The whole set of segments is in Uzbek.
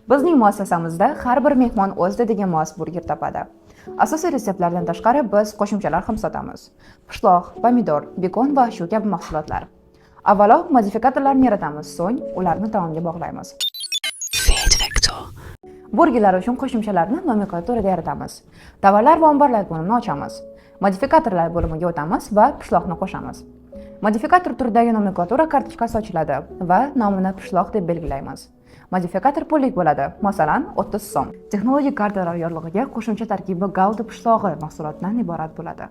Bizning muassasamizda har bir mehmon o'z didiga mos burger topadi. Asosiy retseptlardan tashqari biz qo'shimchalar ham sotamiz. Pishloq, pomidor, bekon va shu kabi mahsulotlar. Avvalo modifikatorlarni yaratamiz, so'ng ularni taomga bog'laymiz. Burgerlar uchun qo'shimchalarni nomenklaturada yaratamiz. Tovarlar va omborlar bo'limini ochamiz. Modifikatorlar bo'limiga o'tamiz va pishloqni qo'shamiz. Modifikator turidagi nomenklatura kartochkasi ochiladi va nomini pishloq deb belgilaymiz. Modifikator pullik bo'ladi, masalan 30 so'm. Texnologik kartalar yorlig'iga qo'shimcha tarkibi Gouda pishlog'i mahsulotidan iborat bo'ladi.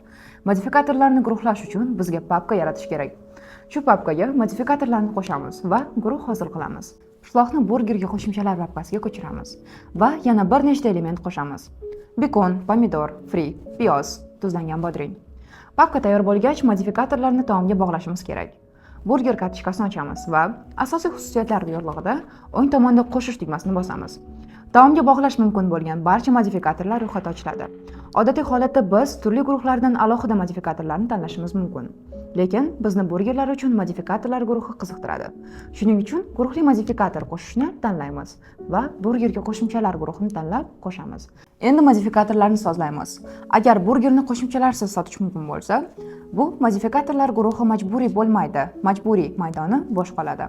Modifikatorlarni guruhlash uchun bizga papka yaratish kerak. Shu papkaga modifikatorlarni qo'shamiz va guruh hosil qilamiz. Pishloqni burgerga qo'shimchalar papkasiga ko'chiramiz va yana bir nechta element qo'shamiz. Bekon, pomidor, fri, piyoz, tuzlangan bodring. Papka tayyor bo'lgach, modifikatorlarni taomga bog'lashimiz kerak. Burger kartochkasini ochamiz va asosiy xususiyatlar yorlig'ida o'ng tomonda qo'shish tugmasini bosamiz. Taomga bog'lash mumkin bo'lgan barcha modifikatorlar ro'yxati ochiladi. Odatiy holatda biz turli guruhlardan alohida modifikatorlarni tanlashimiz mumkin. Lekin bizni burgerlar uchun modifikatorlar guruhi qiziqtiradi. Shuning uchun guruhli modifikator qo'shishni tanlaymiz va burgerga qo'shimchalar guruhini tanlab qo'shamiz. Endi modifikatorlarni sozlaymiz. Agar burgerni qo'shimchalarsiz sotish mumkin bo'lsa, bu modifikatorlar guruhi majburiy bo'lmaydi. Majburiy maydoni bo'sh qoladi.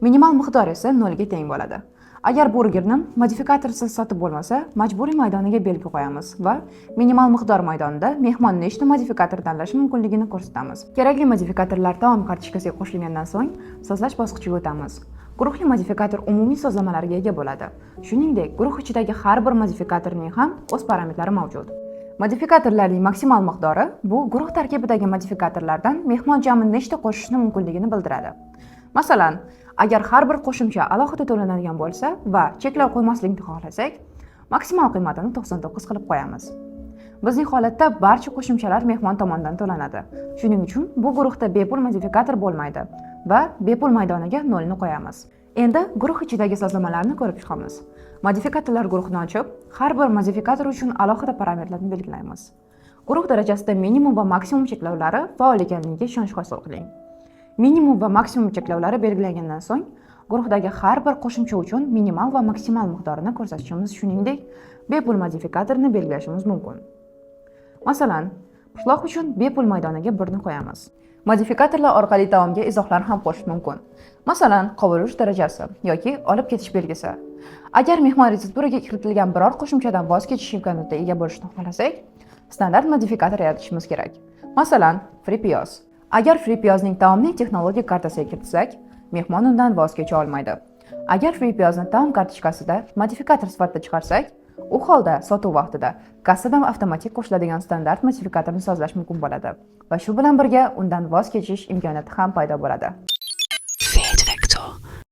Minimal miqdor esa 0 ga teng bo'ladi. Agar burgerni modifikatorsiz sotib bo'lmasa, majburiy maydoniga belgi qo'yamiz va minimal miqdor maydonida mehmon nechta modifikator tanlashi mumkinligini ko'rsatamiz. Kerakli modifikatorlar taom kartochkasiga qo'shilgandan so'ng sozlash bosqichiga o'tamiz. Guruhli modifikator umumiy sozlamalarga ega bo'ladi. Shuningdek, guruh ichidagi har bir modifikatorning ham o'z parametrlari mavjud. Modifikatorlarning maksimal miqdori bu guruh tarkibidagi modifikatorlardan mehmon jami nechta qo'shishni mumkinligini bildiradi. Masalan, agar har bir qo'shimcha alohida to'lanadigan bo'lsa va cheklov qo'ymaslikni xohlasak, maksimal qiymatini 99 qilib qo'yamiz. Bizning holatda barcha qo'shimchalar mehmon tomonidan to'lanadi. Shuning uchun bu guruhda bepul modifikator bo'lmaydi va bepul maydoniga 0 ni qo'yamiz. Endi guruh ichidagi sozlamalarni ko'rib chiqamiz. Modifikatorlar guruhini ochib, har bir modifikator uchun alohida parametrlarni belgilaymiz. Guruh darajasida minimum va maksimum cheklovlari faol ekanligiga ishonch hosil qiling. Minimum va maksimum cheklovlari belgilangandan so'ng, guruhdagi har bir qo'shimcha uchun minimal va maksimal miqdorini ko'rsatishimiz, shuningdek, bepul modifikatorni belgilashimiz mumkin. Masalan, pishloq uchun bepul maydoniga 1 ni qo'yamiz. Modifikatorlar orqali taomga izohlarni ham qo'shish mumkin. Masalan, qovurish darajasi yoki olib ketish belgisi. Agar mehmon retsepturaga kiritilgan biror qo'shimchadan voz kechish imkoniyatiga ega bo'lishni xohlasak, standart modifikator yaratishimiz kerak. Masalan, fri piyoz. Agar fri piyozning taomning texnologik kartasiga kiritsak, mehmon undan voz kecha olmaydi. Agar fri piyozni taom kartochkasida modifikator sifatida chiqarsak, u holda sotuv vaqtida kassadan avtomatik qo'shiladigan standart modifikatorni sozlash mumkin bo'ladi va shu bilan birga undan voz kechish imkoniyati ham paydo bo'ladi.